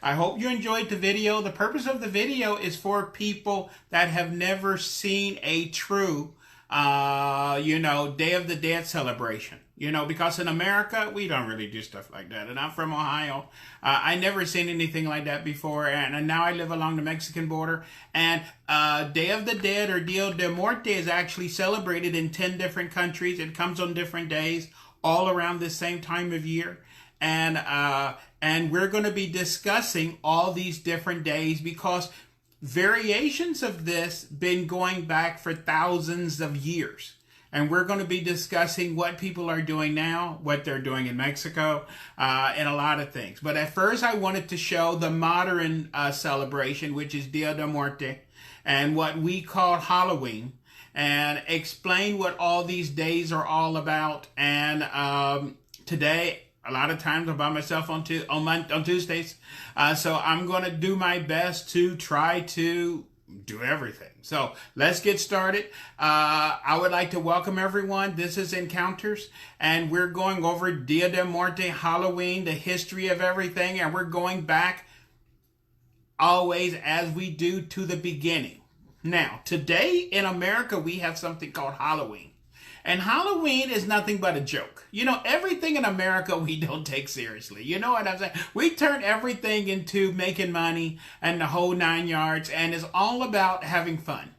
I hope you enjoyed the video. The purpose of the video is for people that have never seen a true, Day of the Dead celebration. Because in America, we don't really do stuff like that. And I'm from Ohio. I never seen anything like that before. And now I live along the Mexican border. And Day of the Dead, or Dia de Muerte, is actually celebrated in 10 different countries. It comes on different days, all around the same time of year. And we're going to be discussing all these different days because variations of this been going back for thousands of years. And we're going to be discussing what people are doing now, what they're doing in Mexico, and a lot of things. But at first, I wanted to show the modern celebration, which is Dia de Muerte, and what we call Halloween, and explain what all these days are all about. And today, a lot of times I'm by myself on Tuesdays, so I'm going to do my best to try to do everything. So let's get started. I would like to welcome everyone. This is Encounters, and we're going over Dia de Muerte, Halloween, the history of everything, and we're going back always as we do to the beginning. Now, today in America, we have something called Halloween. And Halloween is nothing but a joke. Everything in America we don't take seriously. You know what I'm saying? We turn everything into making money and the whole 9 yards, and it's all about having fun.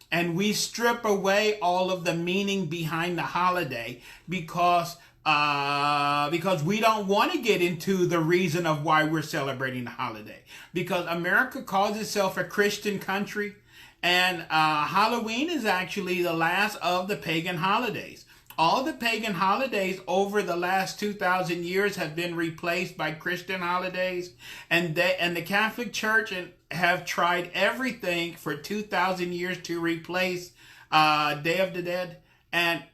And we strip away all of the meaning behind the holiday because we don't want to get into the reason of why we're celebrating the holiday. Because America calls itself a Christian country. And Halloween is actually the last of the pagan holidays. All the pagan holidays over the last 2,000 years have been replaced by Christian holidays. And the Catholic Church have tried everything for 2,000 years to replace Day of the Dead. And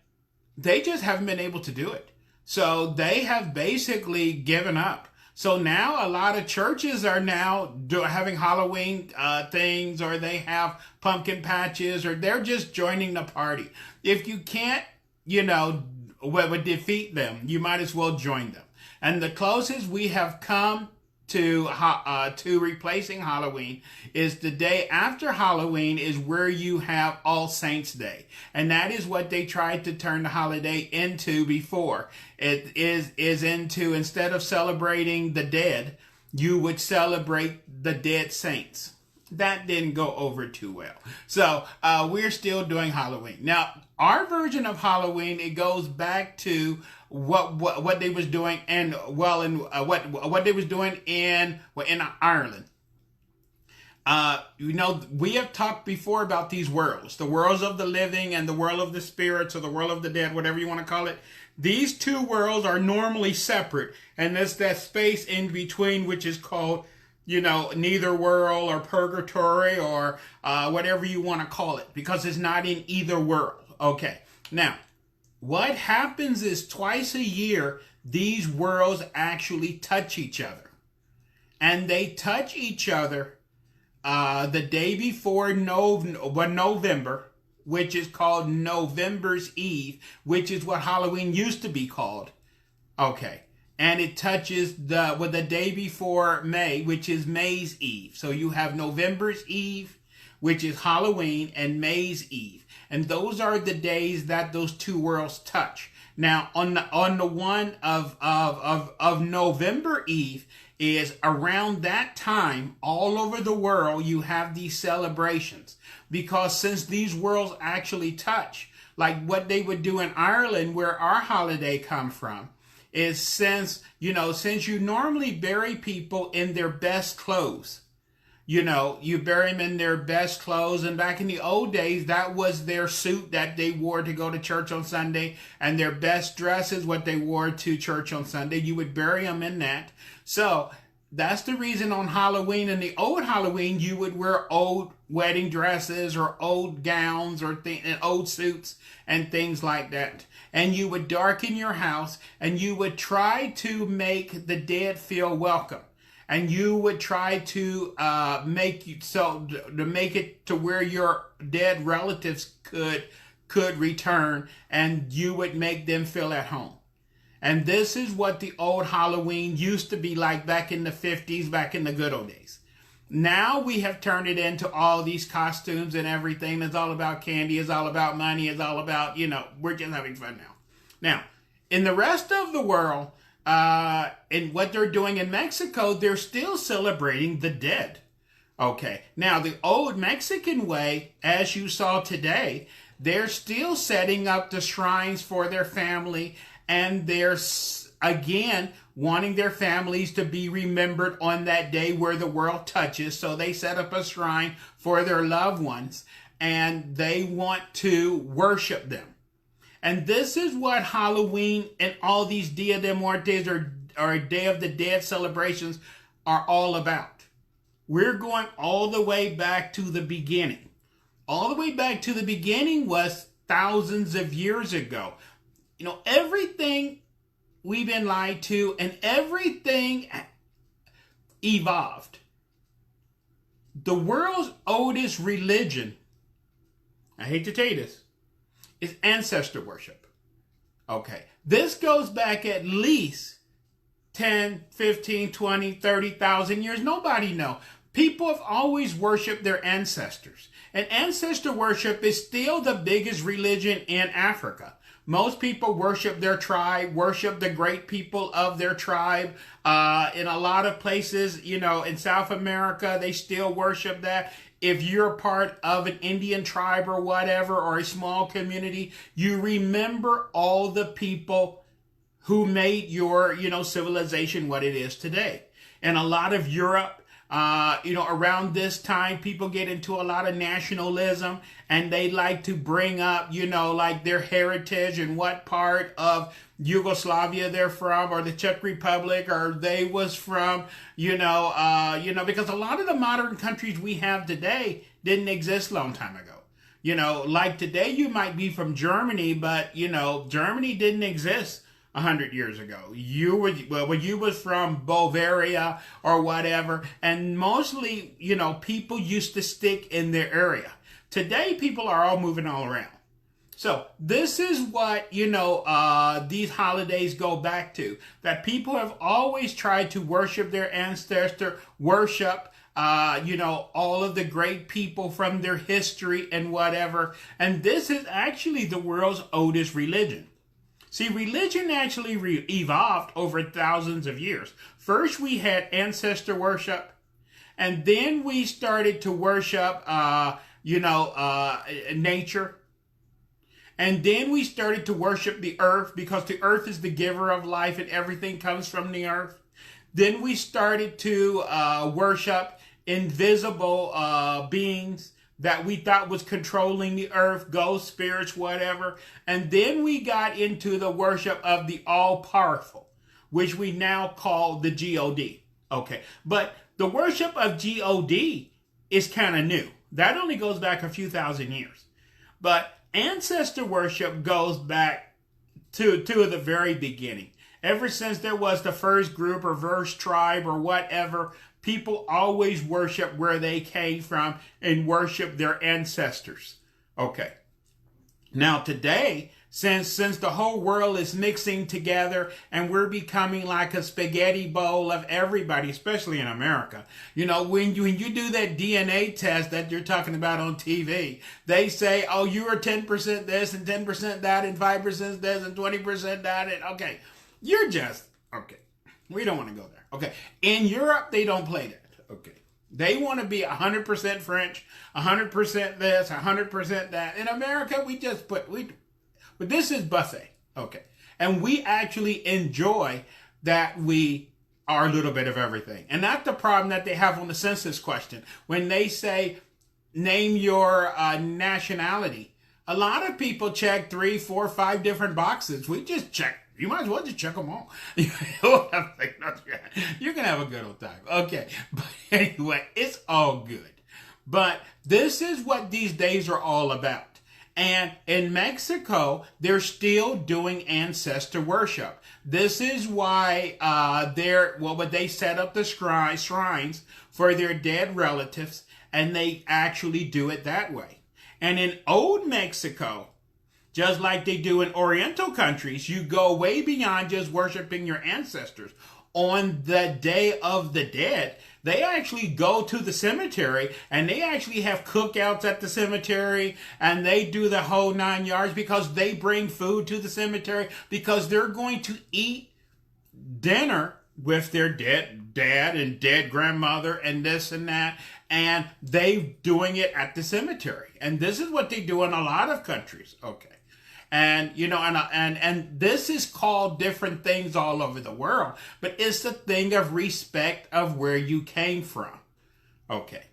they just haven't been able to do it. So they have basically given up. So now a lot of churches are now having Halloween things, or they have pumpkin patches, or they're just joining the party. If you can't, defeat them, you might as well join them. And the closest we have come to replacing Halloween is the day after Halloween is where you have All Saints Day. And that is what they tried to turn the holiday into before. It is into, instead of celebrating the dead, you would celebrate the dead saints. That didn't go over too well. So we're still doing Halloween. Now, our version of Halloween, it goes back to what they was doing what they was doing in Ireland. We have talked before about these worlds, the worlds of the living and the world of the spirits, or the world of the dead, whatever you want to call it. These two worlds are normally separate, and there's that space in between, which is called neither world, or purgatory, or whatever you want to call it, because it's not in either world. Okay. Now, what happens is twice a year, these worlds actually touch each other. And they touch each other the day before November, which is called November's Eve, which is what Halloween used to be called. Okay. And it touches the day before May, which is May's Eve. So you have November's Eve, which is Halloween, and May's Eve. And those are the days that those two worlds touch. Now, on the one of November Eve is around that time, all over the world, you have these celebrations. Because since these worlds actually touch, like what they would do in Ireland, where our holiday come from, is since you normally bury people in their best clothes. You bury them in their best clothes. And back in the old days, that was their suit that they wore to go to church on Sunday. And their best dress is what they wore to church on Sunday. You would bury them in that. So that's the reason on Halloween, in the old Halloween, you would wear old wedding dresses, or old gowns, or old suits and things like that. And you would darken your house, and you would try to make the dead feel welcome. And you would try to make it to where your dead relatives could return, and you would make them feel at home. And this is what the old Halloween used to be like back in the 50s, back in the good old days. Now we have turned it into all these costumes and everything. It's all about candy. It's all about money. It's all about, we're just having fun now. Now, in the rest of the world, in what they're doing in Mexico, they're still celebrating the dead. Okay. Now, the old Mexican way, as you saw today, they're still setting up the shrines for their family, and they're, again, wanting their families to be remembered on that day where the world touches. So they set up a shrine for their loved ones, and they want to worship them. And this is what Halloween and all these Dia de Muertos or Day of the Dead celebrations are all about. We're going all the way back to the beginning. All the way back to the beginning was thousands of years ago. Everything we've been lied to and everything evolved. The world's oldest religion, I hate to tell you this, is ancestor worship. Okay. This goes back at least 10, 15, 20, 30,000 years. Nobody knows. People have always worshiped their ancestors. And ancestor worship is still the biggest religion in Africa. Most people worship their tribe, worship the great people of their tribe. In a lot of places, in South America, they still worship that. If you're part of an Indian tribe or whatever, or a small community, you remember all the people who made your, civilization what it is today. And a lot of Europe, around this time, people get into a lot of nationalism, and they like to bring up, like their heritage and what part of Yugoslavia they're from, or the Czech Republic, or they was from, because a lot of the modern countries we have today didn't exist a long time ago. Like today you might be from Germany, but, Germany didn't exist 100 years ago. You was from Bavaria or whatever, and mostly, people used to stick in their area. Today, people are all moving all around. So this is what, these holidays go back to, that people have always tried to worship their ancestor, worship, all of the great people from their history and whatever. And this is actually the world's oldest religion. See, religion actually evolved over thousands of years. First, we had ancestor worship, and then we started to worship, nature. And then we started to worship the earth, because the earth is the giver of life and everything comes from the earth. Then we started to worship invisible beings that we thought was controlling the earth, ghosts, spirits, whatever. And then we got into the worship of the all-powerful, which we now call the God. Okay, but the worship of God is kind of new. That only goes back a few thousand years. But ancestor worship goes back to the very beginning. Ever since there was the first group or first tribe or whatever, people always worship where they came from and worship their ancestors. Okay. Now today, since the whole world is mixing together and we're becoming like a spaghetti bowl of everybody, especially in America. When you do that DNA test that you're talking about on TV, they say, oh, you are 10% this and 10% that and 5% this and 20% that. And okay, you're just, okay. We don't want to go there. Okay. In Europe, they don't play that. Okay. They want to be 100% French, 100% this, 100% that. In America, we just but this is buffet. Okay. And we actually enjoy that we are a little bit of everything. And that's the problem that they have on the census question. When they say, name your nationality, a lot of people check 3, 4, 5 different boxes. We just check. You might as well just check them all. You're going to have a good old time. Okay. But anyway, it's all good. But this is what these days are all about. And in Mexico, they're still doing ancestor worship. This is why they set up the shrines for their dead relatives, and they actually do it that way. And in old Mexico, just like they do in Oriental countries. You go way beyond just worshiping your ancestors. On the Day of the Dead, they actually go to the cemetery and they actually have cookouts at the cemetery and they do the whole 9 yards, because they bring food to the cemetery because they're going to eat dinner with their dead dad and dead grandmother and this and that, and they doing it at the cemetery. And this is what they do in a lot of countries. Okay. And, you know, and this is called different things all over the world, but it's the thing of respect of where you came from. Okay.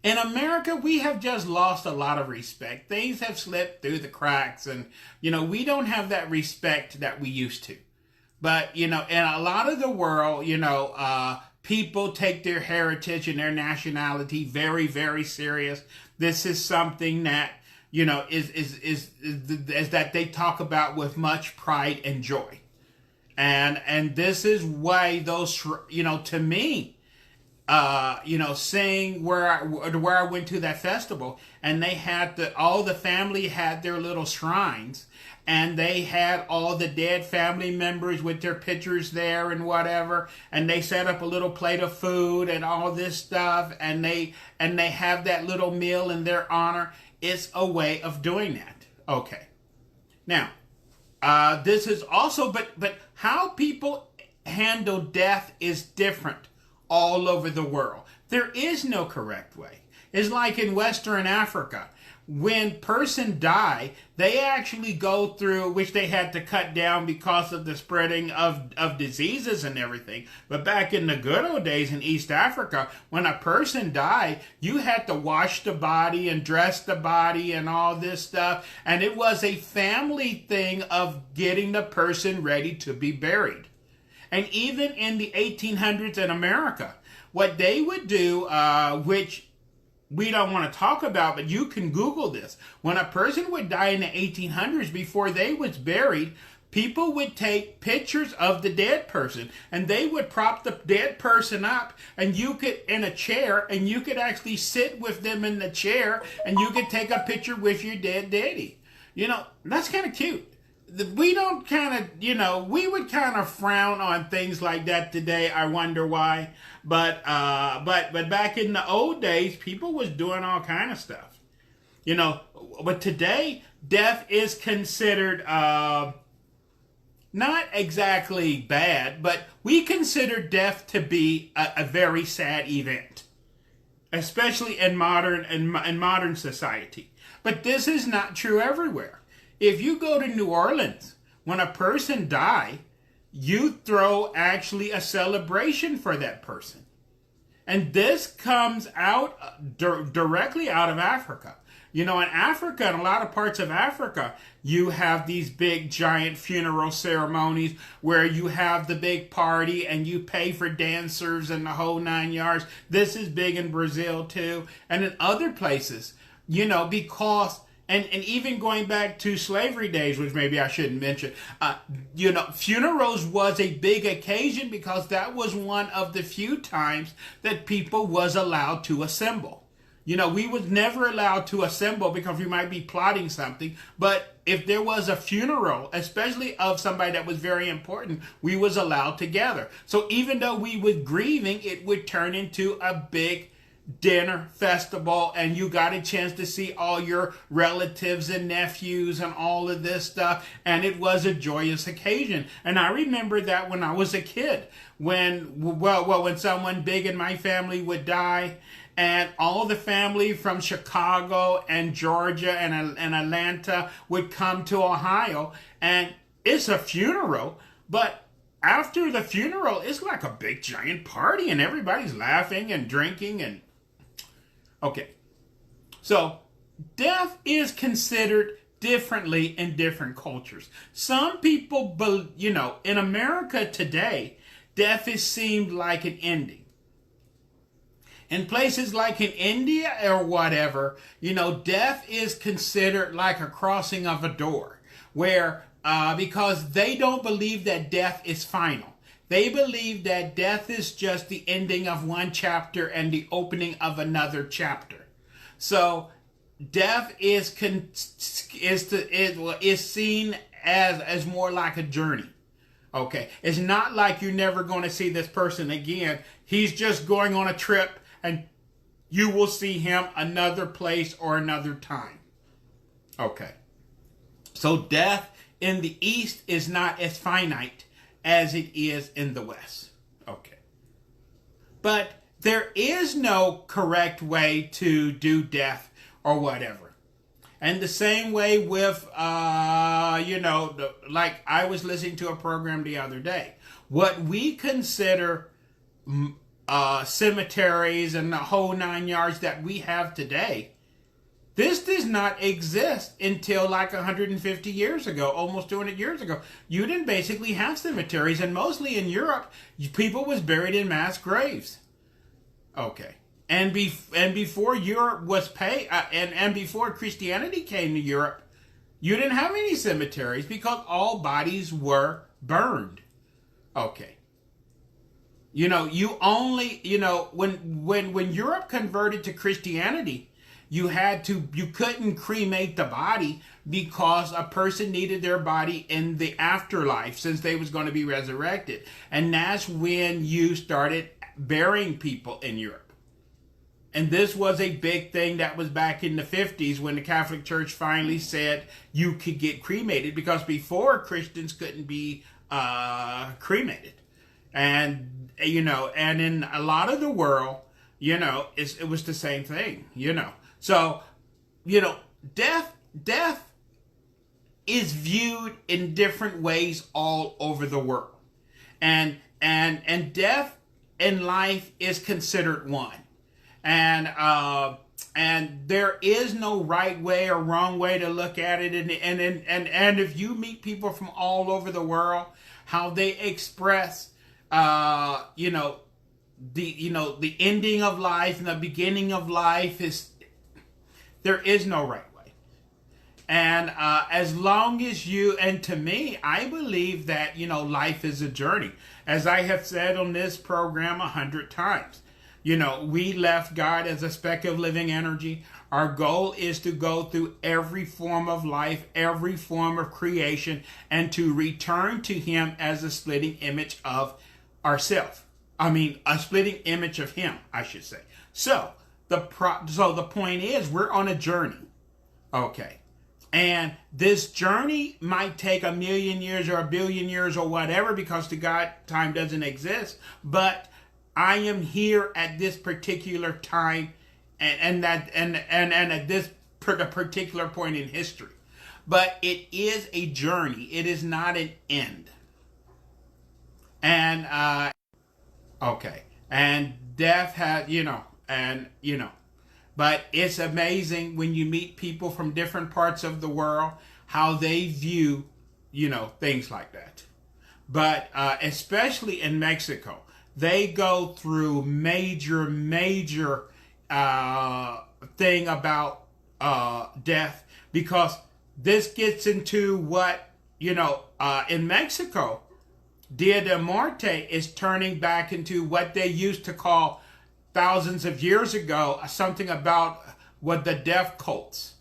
In America, we have just lost a lot of respect. Things have slipped through the cracks, and, you know, we don't have that respect that we used to. But, you know, in a lot of the world, you know, people take their heritage and their nationality very, very serious. This is something that, you know, is that they talk about with much pride and joy. And this is why those, you know, to me, you know, seeing where I went to that festival, and they had all the family had their little shrines, and they had all the dead family members with their pictures there and whatever, and they set up a little plate of food and all this stuff, and they have that little meal in their honor. It's a way of doing that. Okay. Now, this is also, but how people handle death is different all over the world. There is no correct way. It's like in Western Africa. When person die, they actually go through, which they had to cut down because of the spreading of diseases and everything. But back in the good old days in East Africa, when a person died, you had to wash the body and dress the body and all this stuff. And it was a family thing of getting the person ready to be buried. And even in the 1800s in America, what they would do, which we don't want to talk about, but you can Google this. When a person would die in the 1800s, before they was buried, people would take pictures of the dead person, and they would prop the dead person up, and you could, in a chair, and you could actually sit with them in the chair, and you could take a picture with your dead daddy. You know, that's kind of cute. We don't kind of, you know, we would kind of frown on things like that today. I wonder why. But back in the old days, people was doing all kind of stuff. You know, but today, death is considered not exactly bad, but we consider death to be a very sad event, especially in modern society. But this is not true everywhere. If you go to New Orleans, when a person dies, you throw actually a celebration for that person. And this comes out directly out of Africa. You know, in Africa, in a lot of parts of Africa, you have these big, giant funeral ceremonies where you have the big party and you pay for dancers and the whole 9 yards. This is big in Brazil, too. And in other places, you know, because... And even going back to slavery days, which maybe I shouldn't mention, you know, funerals was a big occasion because that was one of the few times that people was allowed to assemble. You know, we was never allowed to assemble because we might be plotting something. But if there was a funeral, especially of somebody that was very important, we was allowed to gather. So even though we was grieving, it would turn into a big dinner festival, and you got a chance to see all your relatives and nephews and all of this stuff, and it was a joyous occasion. And I remember that when I was a kid, when someone big in my family would die, and all the family from Chicago and Georgia and Atlanta would come to Ohio, and it's a funeral, but after the funeral, it's like a big giant party, and everybody's laughing and drinking and okay, so death is considered differently in different cultures. Some people, you know, in America today, death is seemed like an ending. In places like in India or whatever, you know, death is considered like a crossing of a door, where because they don't believe that death is final. They believe that death is just the ending of one chapter and the opening of another chapter. So death is seen as more like a journey. Okay, it's not like you're never going to see this person again. He's just going on a trip, and you will see him another place or another time. Okay, so death in the East is not as finite as it is in the West. Okay, but there is no correct way to do death or whatever. And the same way with, like I was listening to a program the other day. What we consider cemeteries and the whole 9 yards that we have today, this does not exist until like 150 years ago, almost 200 years ago. You didn't basically have cemeteries, and mostly in Europe, people was buried in mass graves. Okay. And before Europe was and before Christianity came to Europe, you didn't have any cemeteries because all bodies were burned. Okay. You only, when Europe converted to Christianity, you couldn't cremate the body because a person needed their body in the afterlife since they was going to be resurrected. And that's when you started burying people in Europe. And this was a big thing that was back in the 50s when the Catholic Church finally said you could get cremated, because before Christians couldn't be cremated. And, and in a lot of the world, it was the same thing, So, death is viewed in different ways all over the world. And death in life is considered one. And there is no right way or wrong way to look at it. And if you meet people from all over the world, how they express, the ending of life and the beginning of life there is no right way. And as long as and to me, I believe that, life is a journey. As I have said on this program 100 times. We left God as a speck of living energy. Our goal is to go through every form of life, every form of creation, and to return to Him as a splitting image of ourselves. A splitting image of Him, I should say. So the point is, we're on a journey. Okay. And this journey might take 1,000,000 years or 1,000,000,000 years or whatever, because to God, time doesn't exist. But I am here at this particular time and at this particular point in history. But it is a journey. It is not an end. And, okay. And death has, but it's amazing when you meet people from different parts of the world, how they view, things like that. But especially in Mexico, they go through major thing about death, because this gets into what, in Mexico, Dia de Muerte is turning back into what they used to call thousands of years ago, something about what the death cults.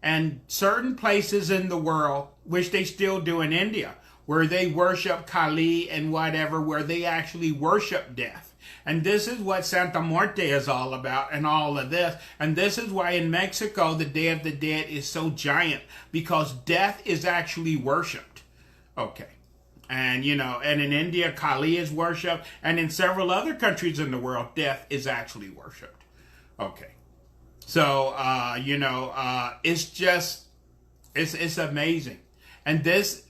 And certain places in the world, which they still do in India, where they worship Kali and whatever, where they actually worship death. And this is what Santa Muerte is all about, and all of this. And this is why in Mexico, the Day of the Dead is so giant, because death is actually worshipped. Okay. And, and in India, Kali is worshipped. And in several other countries in the world, death is actually worshipped. Okay. So, it's just, it's amazing. And this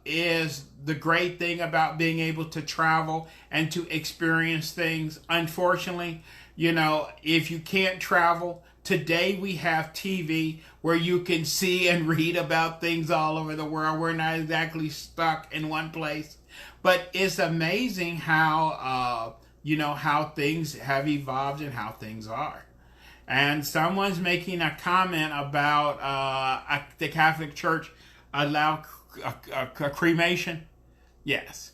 is the great thing about being able to travel and to experience things. Unfortunately, if you can't travel, today we have TV where you can see and read about things all over the world. We're not exactly stuck in one place. But it's amazing how, how things have evolved and how things are. And someone's making a comment about the Catholic Church allow cremation. Yes.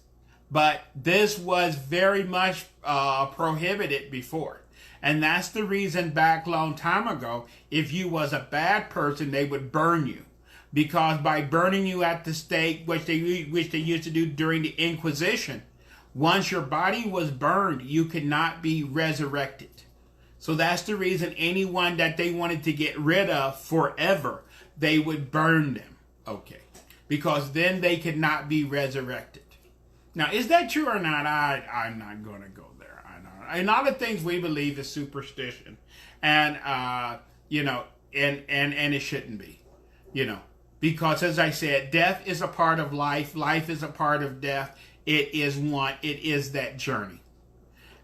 But this was very much prohibited before. And that's the reason back long time ago, if you was a bad person, they would burn you. Because by burning you at the stake, which they used to do during the Inquisition, once your body was burned, you could not be resurrected. So that's the reason anyone that they wanted to get rid of forever, they would burn them. Okay. Because then they could not be resurrected. Now, is that true or not? I'm not going to go there. I know. And all the things we believe is superstition. And, and it shouldn't be, Because as I said, death is a part of life. Life is a part of death. It is that journey.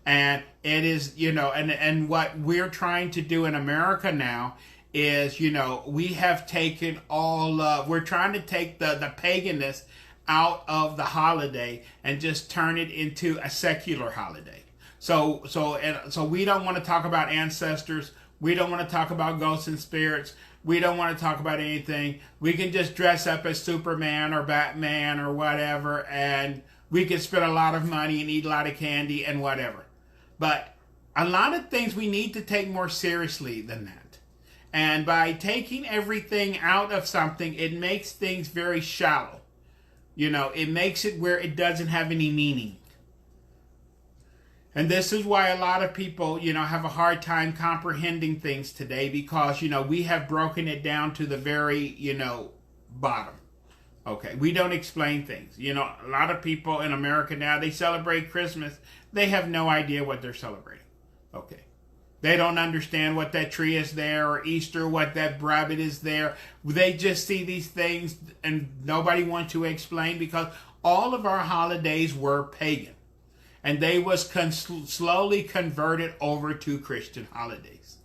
And it is, and what we're trying to do in America now is, we have taken we're trying to take the paganism out of the holiday and just turn it into a secular holiday. So we don't want to talk about ancestors. We don't want to talk about ghosts and spirits. We don't want to talk about anything. We can just dress up as Superman or Batman or whatever, and we can spend a lot of money and eat a lot of candy and whatever. But a lot of things we need to take more seriously than that. And by taking everything out of something, it makes things very shallow. It makes it where it doesn't have any meaning. And this is why a lot of people, have a hard time comprehending things today because, we have broken it down to the very, bottom. Okay, we don't explain things. A lot of people in America now, they celebrate Christmas. They have no idea what they're celebrating. Okay. They don't understand what that tree is there, or Easter, what that rabbit is there. They just see these things and nobody wants to explain because all of our holidays were pagan. And they was slowly converted over to Christian holidays.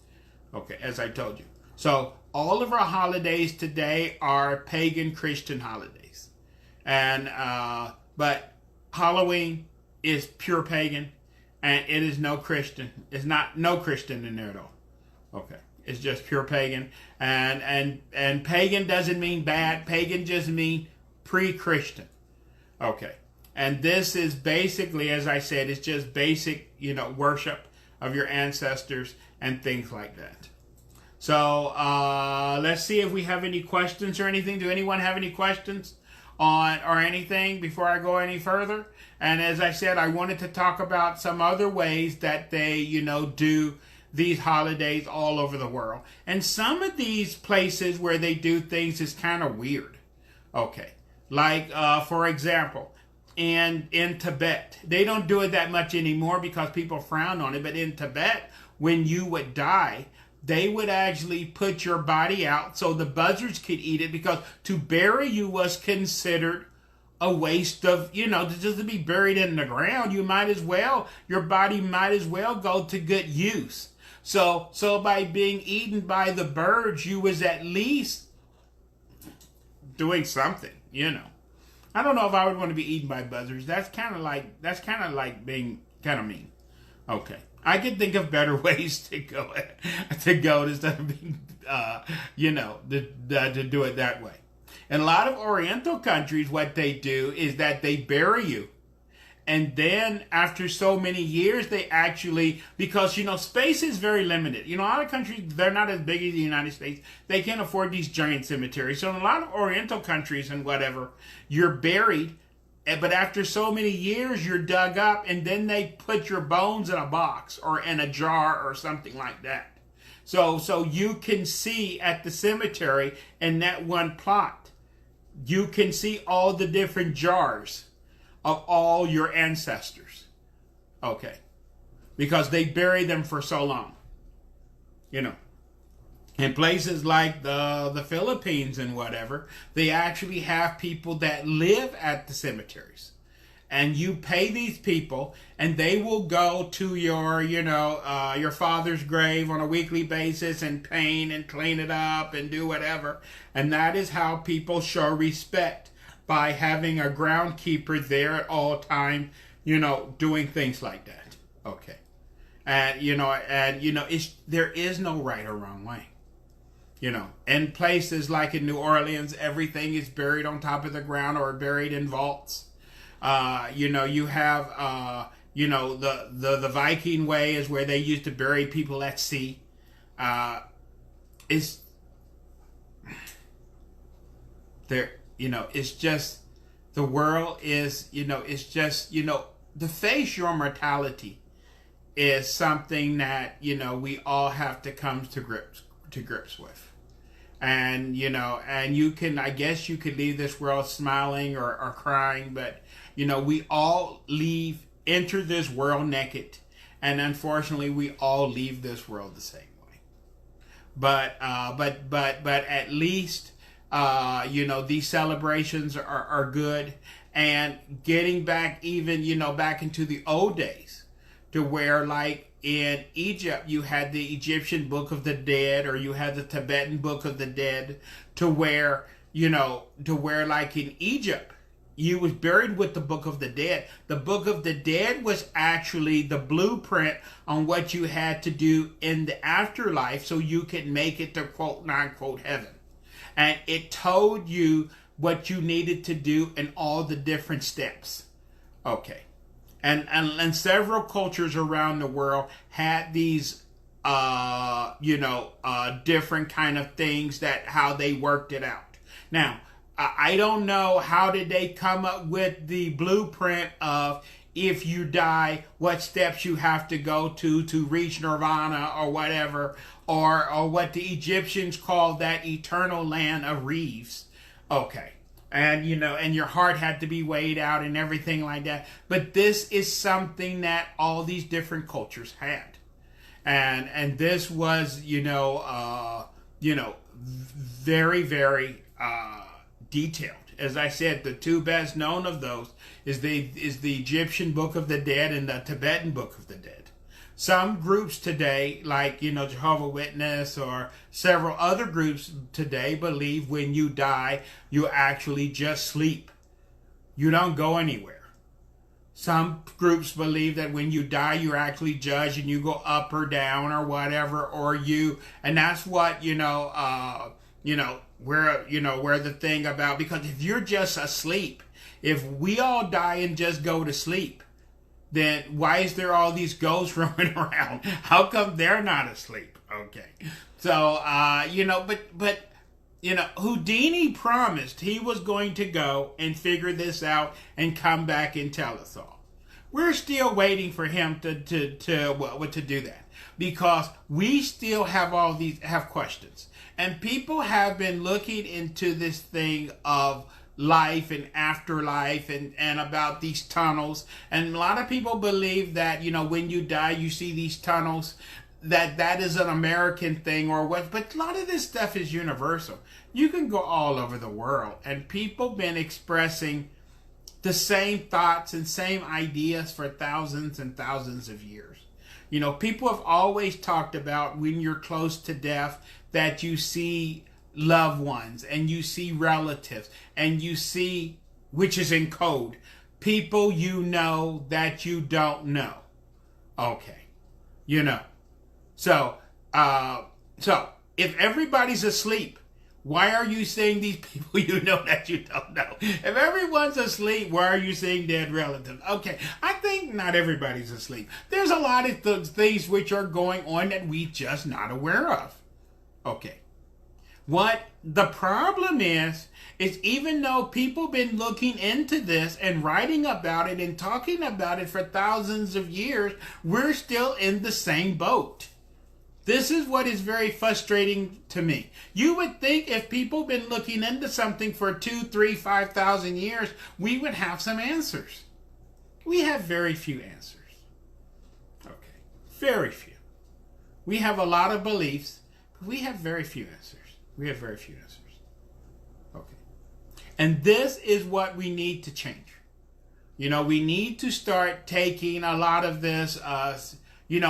Okay, as I told you. So all of our holidays today are pagan Christian holidays. And but Halloween is pure pagan. And it is no Christian. It's no Christian in there at all. Okay. It's just pure pagan. And pagan doesn't mean bad. Pagan just means pre-Christian. Okay. And this is basically, as I said, it's just basic, worship of your ancestors and things like that. So let's see if we have any questions or anything. Do anyone have any questions on or anything before I go any further? And as I said, I wanted to talk about some other ways that they, do these holidays all over the world. And some of these places where they do things is kind of weird. Okay. Like, for example, in Tibet, they don't do it that much anymore because people frown on it. But in Tibet, when you would die, they would actually put your body out so the buzzards could eat it because to bury you was considered a waste of, just to be buried in the ground. Your body might as well go to good use. So by being eaten by the birds, you was at least doing something, I don't know if I would want to be eaten by buzzards. That's kind of like being kind of mean. Okay. I could think of better ways to go instead of being, to do it that way. In a lot of Oriental countries, what they do is that they bury you. And then after so many years, they actually, because, space is very limited. A lot of countries, they're not as big as the United States. They can't afford these giant cemeteries. So in a lot of Oriental countries and whatever, you're buried. But after so many years, you're dug up, and then they put your bones in a box or in a jar or something like that. So you can see at the cemetery in that one plot, you can see all the different jars of all your ancestors. Okay. Because they bury them for so long. In places like the Philippines and whatever, they actually have people that live at the cemeteries. And you pay these people, and they will go to your father's grave on a weekly basis and paint and clean it up and do whatever. And that is how people show respect, by having a groundkeeper there at all times, doing things like that. Okay. And, there is no right or wrong way. In places like in New Orleans, everything is buried on top of the ground or buried in vaults. You have the Viking way is where they used to bury people at sea. It's there. It's just the world is. It's just to face your mortality is something that we all have to come to grips with. And and you can, I guess you could leave this world smiling or crying, but we all enter this world naked, and unfortunately we all leave this world the same way. But at least these celebrations are good, and getting back even back into the old days, to where like in Egypt you had the Egyptian Book of the Dead, or you had the Tibetan Book of the Dead, to where like in Egypt you was buried with the Book of the Dead. The Book of the Dead was actually the blueprint on what you had to do in the afterlife so you could make it to quote non-quote heaven. And it told you what you needed to do in all the different steps. Okay. And several cultures around the world had these different kind of things, that how they worked it out. Now, I don't know how did they come up with the blueprint of if you die, what steps you have to go to reach nirvana or whatever, or what the Egyptians called that eternal land of reeds. Okay. And, and your heart had to be weighed out and everything like that. But this is something that all these different cultures had. And this was, very, very detailed. As I said, the two best known of those is the Egyptian Book of the Dead and the Tibetan Book of the Dead. Some groups today, like, Jehovah's Witness or several other groups today, believe when you die, you actually just sleep. You don't go anywhere. Some groups believe that when you die, you're actually judged and you go up or down or whatever, and that's what, where the thing about, because if you're just asleep, if we all die and just go to sleep, then why is there all these ghosts roaming around? How come they're not asleep? Okay. So, but Houdini promised he was going to go and figure this out and come back and tell us all. We're still waiting for him to do that, because we still have questions. And people have been looking into this thing of life and afterlife and about these tunnels, and a lot of people believe that when you die you see these tunnels, that is an American thing or what, but a lot of this stuff is universal. You can go all over the world, and people been expressing the same thoughts and same ideas for thousands and thousands of years. People have always talked about when you're close to death that you see loved ones and you see relatives and you see, which is in code, people that you don't know. Okay. So if everybody's asleep, why are you seeing these people that you don't know? If everyone's asleep, why are you seeing dead relatives? Okay, I think not everybody's asleep. There's a lot of things which are going on that we just not aware of. Okay. What the problem is even though people been looking into this and writing about it and talking about it for thousands of years, we're still in the same boat. This is what is very frustrating to me. You would think if people been looking into something for 2, 3, 5,000 years, we would have some answers. We have very few answers. Okay, very few. We have a lot of beliefs, but we have very few answers. We have very few answers. Okay. And this is what we need to change. We need to start taking a lot of this, in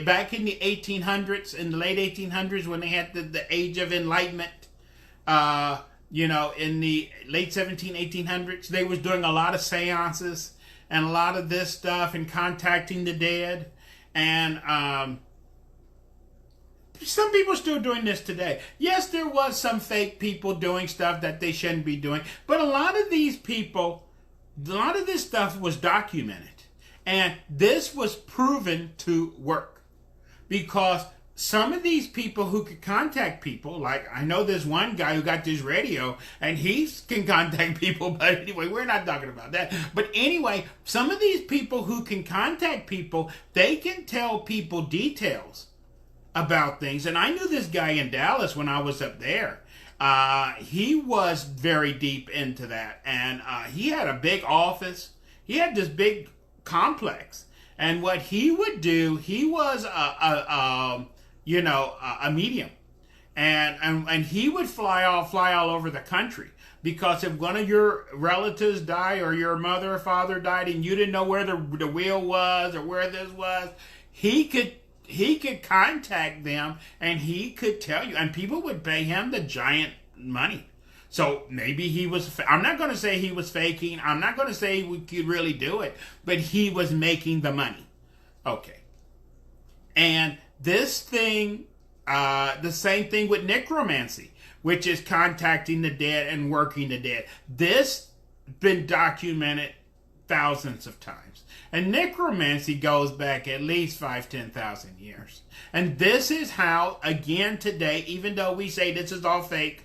back in the 1800s, in the late 1800s, when they had the Age of Enlightenment, in the late 1800s, they was doing a lot of seances and a lot of this stuff and contacting the dead. And, some people are still doing this today. Yes, there was some fake people doing stuff that they shouldn't be doing. But a lot of these people A lot of this stuff was documented. And this was proven to work. Because some of these people who could contact people, like I know there's one guy who got this radio and he can contact people, but anyway, we're not talking about that. But anyway, some of these people who can contact people, they can tell people details about things. And I knew this guy in Dallas when I was up there. He was very deep into that. And he had a big office. He had this big complex. And what he would do, he was a medium. And he would fly all over the country. Because if one of your relatives died or your mother or father died and you didn't know where the wheel was or where this was, he could contact them and he could tell you. And people would pay him the giant money. So maybe he was, I'm not going to say he was faking. I'm not going to say we could really do it. But he was making the money. Okay. And this thing, the same thing with necromancy, which is contacting the dead and working the dead. This been documented thousands of times. And necromancy goes back at least 10,000 years. And this is how, again today, even though we say this is all fake,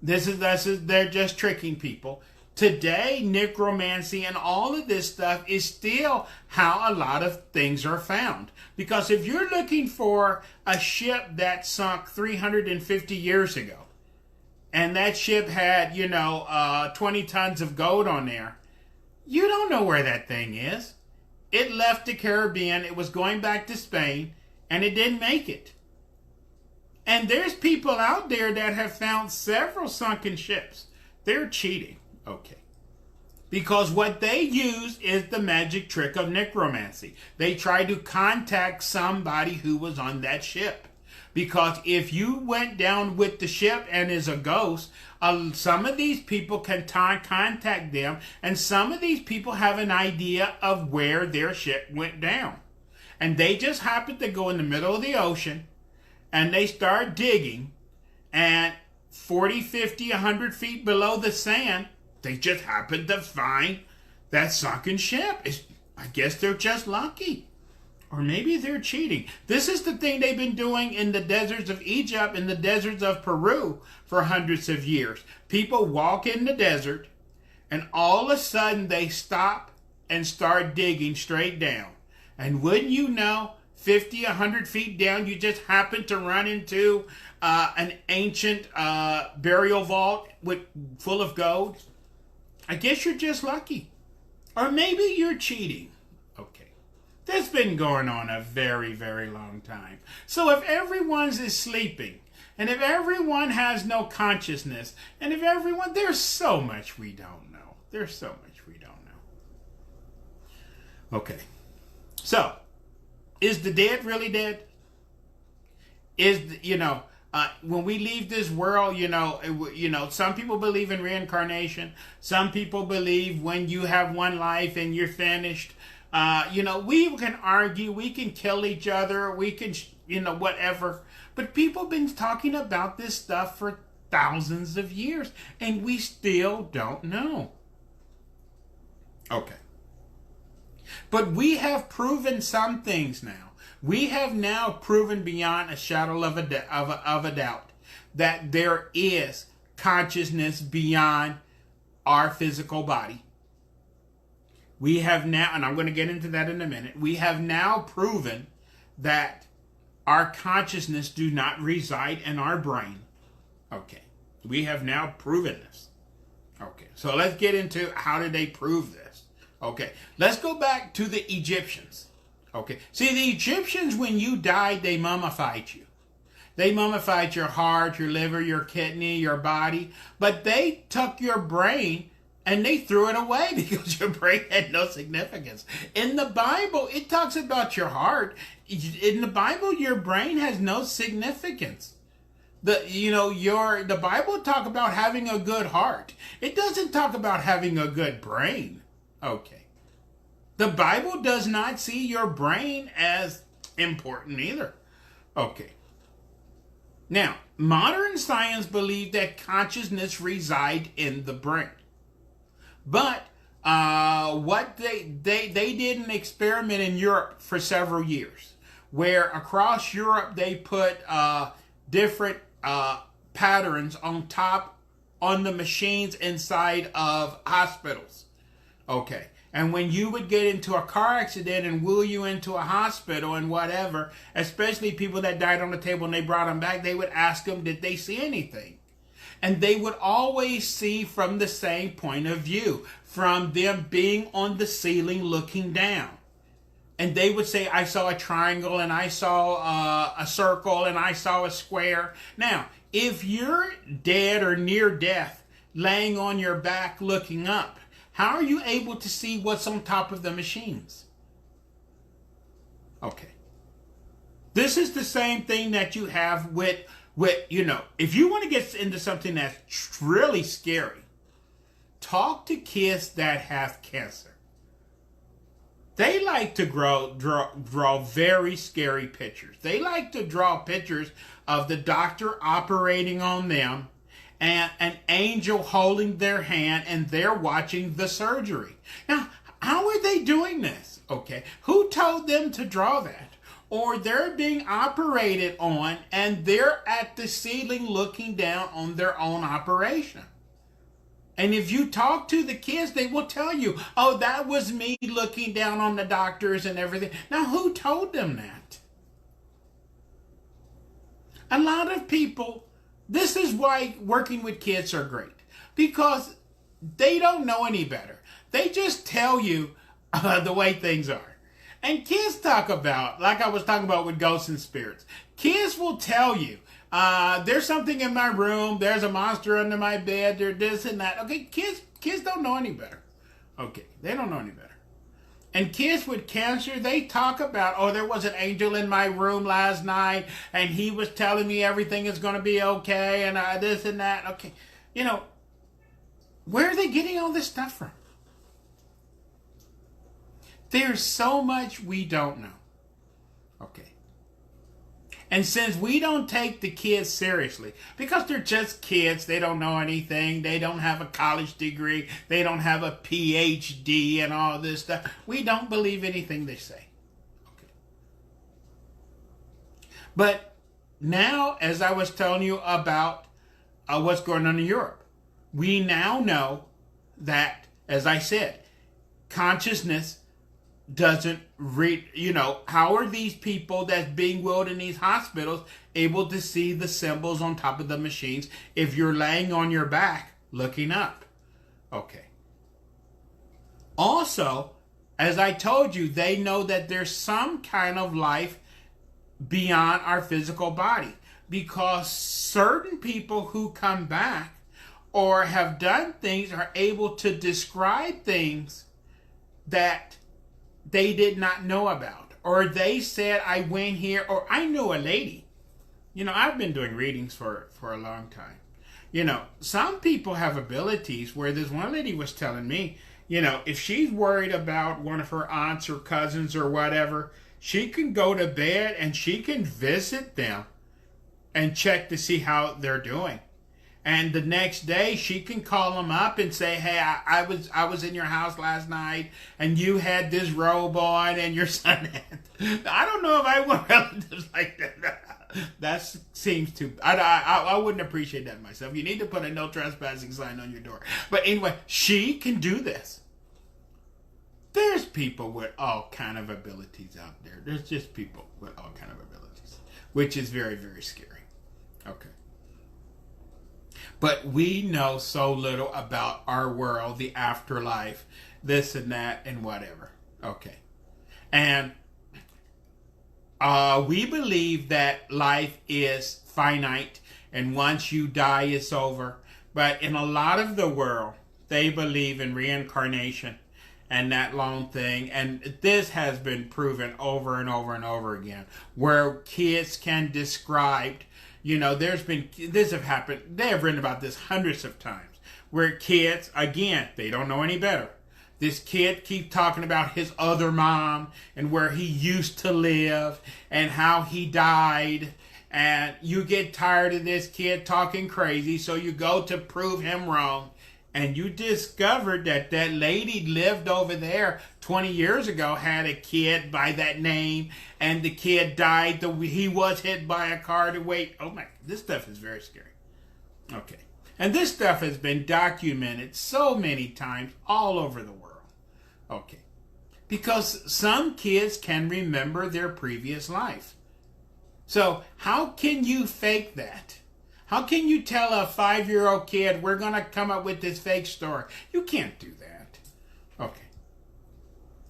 they're just tricking people. Today, necromancy and all of this stuff is still how a lot of things are found. Because if you're looking for a ship that sunk 350 years ago, and that ship had, 20 tons of gold on there, you don't know where that thing is. It left the Caribbean, it was going back to Spain, and it didn't make it. And there's people out there that have found several sunken ships. They're cheating. Okay. Because what they use is the magic trick of necromancy. They try to contact somebody who was on that ship. Because if you went down with the ship and is a ghost, some of these people can contact them, and some of these people have an idea of where their ship went down. And they just happen to go in the middle of the ocean, and they start digging, and 40, 50, 100 feet below the sand, they just happen to find that sunken ship. I guess they're just lucky. Or maybe they're cheating. This is the thing they've been doing in the deserts of Egypt and the deserts of Peru for hundreds of years. People walk in the desert, and all of a sudden they stop and start digging straight down. And wouldn't you know, 50, 100 feet down, you just happen to run into an ancient burial vault full of gold. I guess you're just lucky. Or maybe you're cheating. Okay. That's been going on a very, very long time. So if everyone is sleeping, and if everyone has no consciousness, and if everyone, there's so much we don't know. There's so much we don't know. Okay. So, is the dead really dead? When we leave this world, some people believe in reincarnation. Some people believe when you have one life and you're finished. We can argue, we can kill each other, we can, whatever. But people have been talking about this stuff for thousands of years, and we still don't know. Okay. But we have proven some things now. We have now proven beyond a shadow of a doubt that there is consciousness beyond our physical body. We have now, and I'm going to get into that in a minute, we have now proven that our consciousness do not reside in our brain. Okay. We have now proven this. Okay. So let's get into how did they prove this. Okay. Let's go back to the Egyptians. Okay. See, the Egyptians, when you died, they mummified you. They mummified your heart, your liver, your kidney, your body. But they took your brain and they threw it away because your brain had no significance. In the Bible, it talks about your heart. In the Bible, your brain has no significance. The Bible talk about having a good heart. It doesn't talk about having a good brain. Okay. The Bible does not see your brain as important either. Okay. Now, modern science believes that consciousness resides in the brain. But what they did an experiment in Europe for several years, where across Europe they put different patterns on the machines inside of hospitals. Okay. And when you would get into a car accident and wheel you into a hospital and whatever, especially people that died on the table and they brought them back, they would ask them, did they see anything? And they would always see from the same point of view, from them being on the ceiling looking down. And they would say, I saw a triangle and I saw a circle and I saw a square. Now, if you're dead or near death, laying on your back looking up, how are you able to see what's on top of the machines? Okay. This is the same thing that you have with if you want to get into something that's really scary, talk to kids that have cancer. They like to draw very scary pictures. They like to draw pictures of the doctor operating on them and an angel holding their hand and they're watching the surgery. Now, how are they doing this? Okay, who told them to draw that? Or they're being operated on and they're at the ceiling looking down on their own operation. And if you talk to the kids, they will tell you, oh, that was me looking down on the doctors and everything. Now, who told them that? A lot of people, this is why working with kids are great. Because they don't know any better. They just tell you the way things are. And kids talk about, like I was talking about with ghosts and spirits, kids will tell you, there's something in my room, there's a monster under my bed, there's this and that. Okay, kids don't know any better. Okay, they don't know any better. And kids with cancer, they talk about, oh, there was an angel in my room last night, and he was telling me everything is going to be okay, and this and that. Okay, where are they getting all this stuff from? There's so much we don't know. Okay. And since we don't take the kids seriously, because they're just kids, they don't know anything, they don't have a college degree, they don't have a PhD and all this stuff, we don't believe anything they say. Okay. But now, as I was telling you about what's going on in Europe, we now know that, as I said, consciousness doesn't how are these people that's being wheeled in these hospitals able to see the symbols on top of the machines if you're laying on your back looking up? Okay. Also, as I told you, they know that there's some kind of life beyond our physical body, because certain people who come back or have done things are able to describe things that they did not know about, or they said, I went here, or I knew a lady. I've been doing readings for a long time. Some people have abilities where this one lady was telling me, if she's worried about one of her aunts or cousins or whatever, she can go to bed and she can visit them and check to see how they're doing. And the next day, she can call them up and say, hey, I was in your house last night, and you had this robe on, and your son had... I don't know if I want relatives like that. That seems too... I wouldn't appreciate that myself. You need to put a no trespassing sign on your door. But anyway, she can do this. There's people with all kind of abilities out there. There's just people with all kind of abilities, which is very, very scary. Okay. But we know so little about our world, the afterlife, this and that, and whatever. Okay. And we believe that life is finite, and once you die, it's over. But in a lot of the world, they believe in reincarnation and that long thing. And this has been proven over and over and over again, where kids can describe... this have happened. They have written about this hundreds of times, where kids, again, they don't know any better. This kid keeps talking about his other mom and where he used to live and how he died. And you get tired of this kid talking crazy, so you go to prove him wrong. and you discovered that that lady lived over there 20 years ago, had a kid by that name, and the kid died, he was hit by a car to wait. Oh my, this stuff is very scary. Okay. And this stuff has been documented so many times all over the world. Okay. Because some kids can remember their previous life. So how can you fake that? How can you tell a 5-year-old kid, we're going to come up with this fake story? You can't do that. Okay.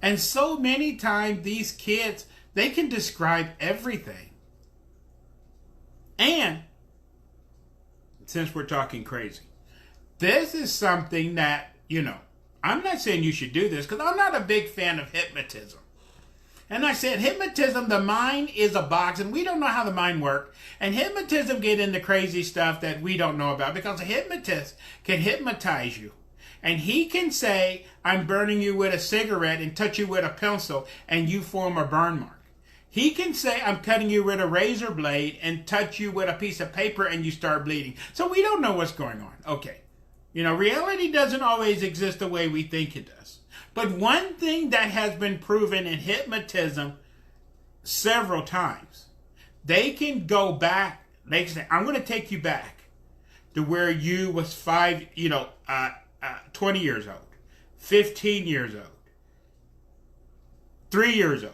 And so many times these kids, they can describe everything. And since we're talking crazy, this is something that, I'm not saying you should do this because I'm not a big fan of hypnotism. And I said, hypnotism, the mind is a box, and we don't know how the mind works. And hypnotism get into crazy stuff that we don't know about, because a hypnotist can hypnotize you. And he can say, I'm burning you with a cigarette, and touch you with a pencil, and you form a burn mark. He can say, I'm cutting you with a razor blade, and touch you with a piece of paper, and you start bleeding. So we don't know what's going on. Okay. Reality doesn't always exist the way we think it does. But one thing that has been proven in hypnotism several times, they can go back. They can say, I'm going to take you back to where you was 20 years old, 15 years old, 3 years old.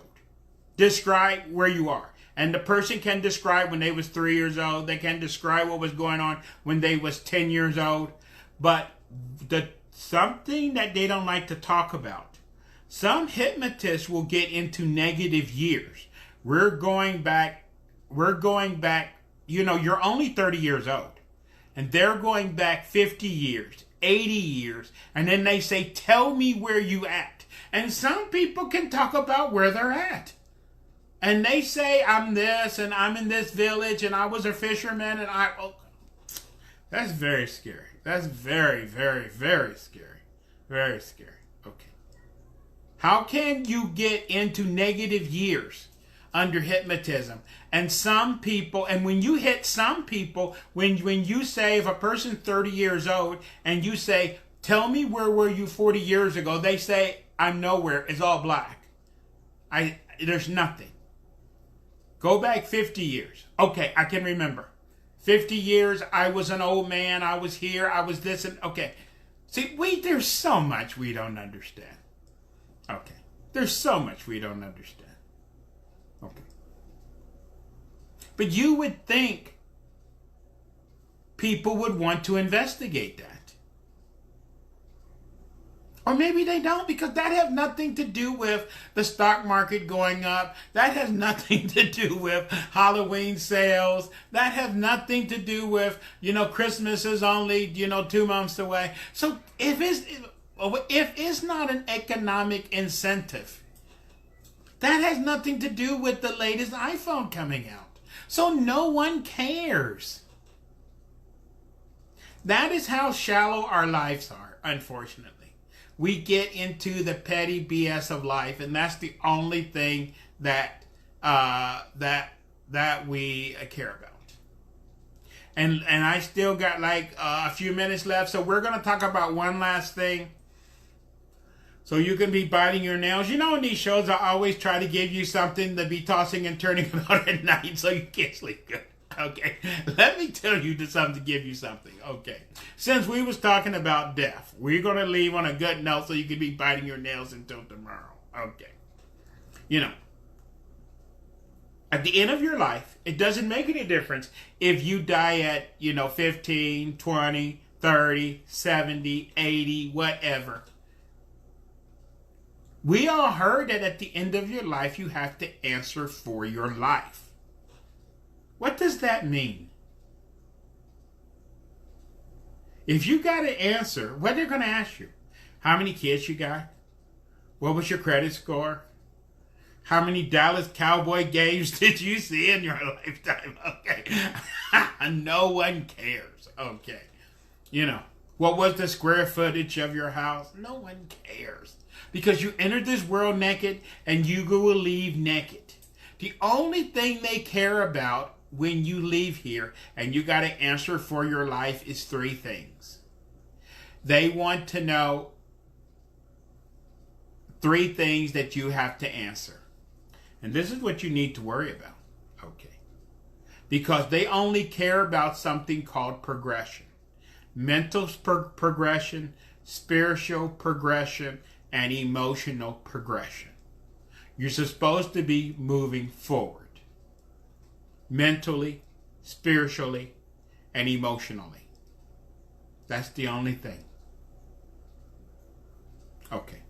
Describe where you are. And the person can describe when they was 3 years old. They can describe what was going on when they was 10 years old. But something that they don't like to talk about. Some hypnotists will get into negative years. We're going back, you're only 30 years old. And they're going back 50 years, 80 years. And then they say, tell me where you at. And some people can talk about where they're at. And they say, I'm this, and I'm in this village, and I was a fisherman, and that's very scary. That's very, very, very scary. Very scary. Okay. How can you get into negative years under hypnotism? And some people, and when you hit some people, when you say, if a person's 30 years old, and you say, tell me where were you 40 years ago, they say, I'm nowhere. It's all black. There's nothing. Go back 50 years. Okay, I can remember. 50 years, I was an old man, I was here, I was this, and okay. See, there's so much we don't understand. Okay. There's so much we don't understand. Okay. But you would think people would want to investigate that. Or maybe they don't, because that has nothing to do with the stock market going up. That has nothing to do with Halloween sales. That has nothing to do with, Christmas is only, 2 months away. So if it's not an economic incentive, that has nothing to do with the latest iPhone coming out. So no one cares. That is how shallow our lives are, unfortunately. We get into the petty BS of life, and that's the only thing that we care about. And I still got like a few minutes left, so we're going to talk about one last thing. So you can be biting your nails. In these shows, I always try to give you something to be tossing and turning about at night so you can't sleep good. Okay, let me tell you something to give you something. Okay, since we was talking about death, we're going to leave on a good note so you can be biting your nails until tomorrow. Okay. At the end of your life, it doesn't make any difference if you die at, 15, 20, 30, 70, 80, whatever. We all heard that at the end of your life, you have to answer for your life. What does that mean? If you got to answer, what they're going to ask you? How many kids you got? What was your credit score? How many Dallas Cowboy games did you see in your lifetime? Okay. No one cares. Okay. What was the square footage of your house? No one cares. Because you entered this world naked and you will leave naked. The only thing they care about when you leave here and you got to answer for your life is 3 things. They want to know 3 things that you have to answer. And this is what you need to worry about. Okay. Because they only care about something called progression. Mental progression, spiritual progression, and emotional progression. You're supposed to be moving forward. Mentally, spiritually, and emotionally. That's the only thing. Okay.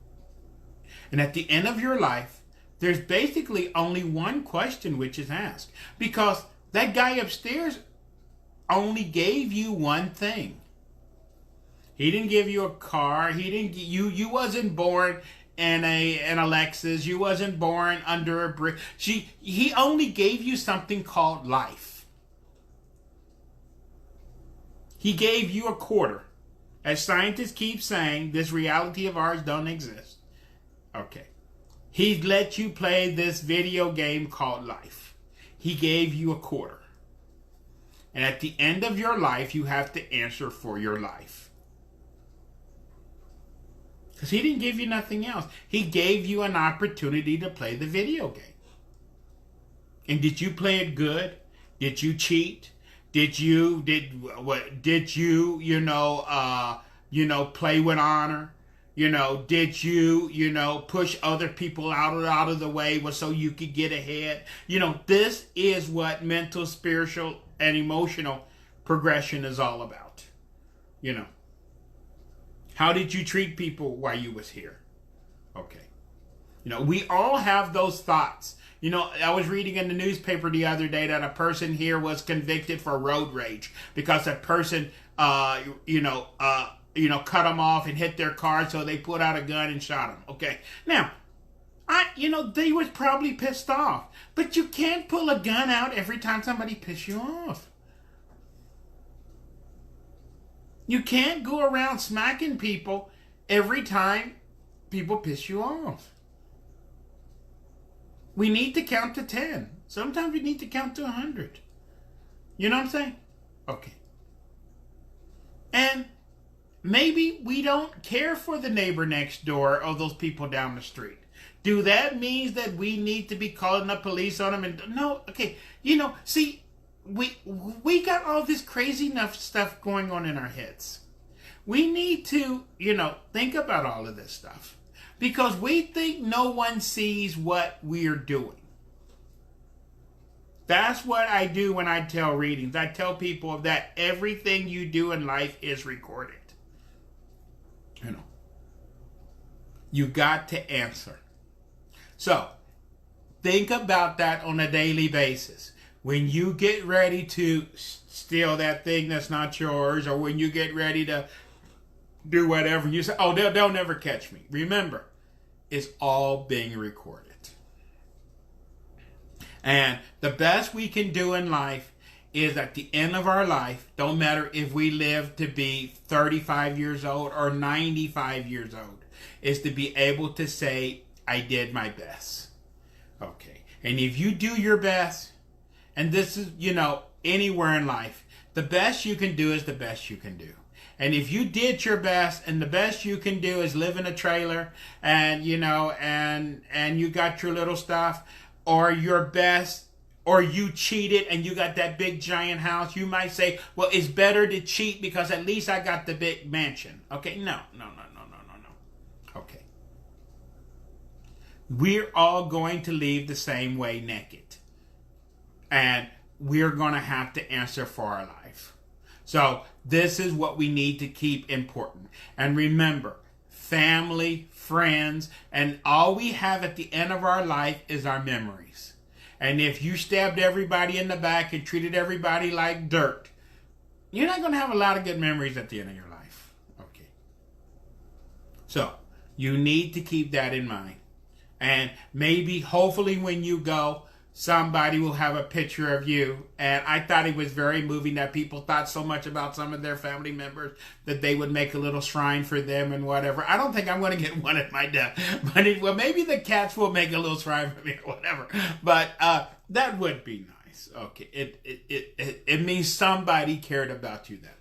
And at the end of your life, there's basically only one question which is asked. Because that guy upstairs only gave you one thing. He didn't give you a car. He didn't. You wasn't born in an Lexus. You wasn't born under a bridge. He only gave you something called life. He gave you a quarter. As scientists keep saying, this reality of ours don't exist. Okay. He let you play this video game called life. He gave you a quarter. And at the end of your life, you have to answer for your life. Because he didn't give you nothing else. He gave you an opportunity to play the video game. And did you play it good? Did you cheat? Did you play with honor? Did you push other people out of the way so you could get ahead? This is what mental, spiritual, and emotional progression is all about. How did you treat people while you was here? Okay. We all have those thoughts. I was reading in the newspaper the other day that a person here was convicted for road rage because a person, cut them off and hit their car, so they put out a gun and shot them. Okay. Now, they was probably pissed off, but you can't pull a gun out every time somebody pisses you off. You can't go around smacking people every time people piss you off. We need to count to 10. Sometimes we need to count to 100. You know what I'm saying? Okay. And maybe we don't care for the neighbor next door or those people down the street. Do that mean that we need to be calling the police on them? No, okay. See, we got all this crazy enough stuff going on in our heads. We need to, think about all of this stuff. Because we think no one sees what we're doing. That's what I do when I tell readings. I tell people that everything you do in life is recorded. You got to answer. So, think about that on a daily basis. When you get ready to steal that thing that's not yours, or when you get ready to do whatever, you say, oh, they'll never catch me. Remember, it's all being recorded. And the best we can do in life is at the end of our life, don't matter if we live to be 35 years old or 95 years old, is to be able to say, I did my best. Okay. And if you do your best, and this is, anywhere in life, the best you can do is the best you can do. And if you did your best, and the best you can do is live in a trailer, and and you got your little stuff, or your best, or you cheated and you got that big giant house, you might say, well, it's better to cheat because at least I got the big mansion. Okay, no. Okay. We're all going to leave the same way naked. And we're going to have to answer for our life. So this is what we need to keep important. And remember, family, friends, and all we have at the end of our life is our memories. And if you stabbed everybody in the back and treated everybody like dirt, you're not going to have a lot of good memories at the end of your life. Okay. So you need to keep that in mind. And maybe, hopefully, when you go, somebody will have a picture of you. And I thought it was very moving that people thought so much about some of their family members that they would make a little shrine for them and whatever. I don't think I'm going to get one at my death. But maybe the cats will make a little shrine for me or whatever. But that would be nice. Okay. It means somebody cared about you that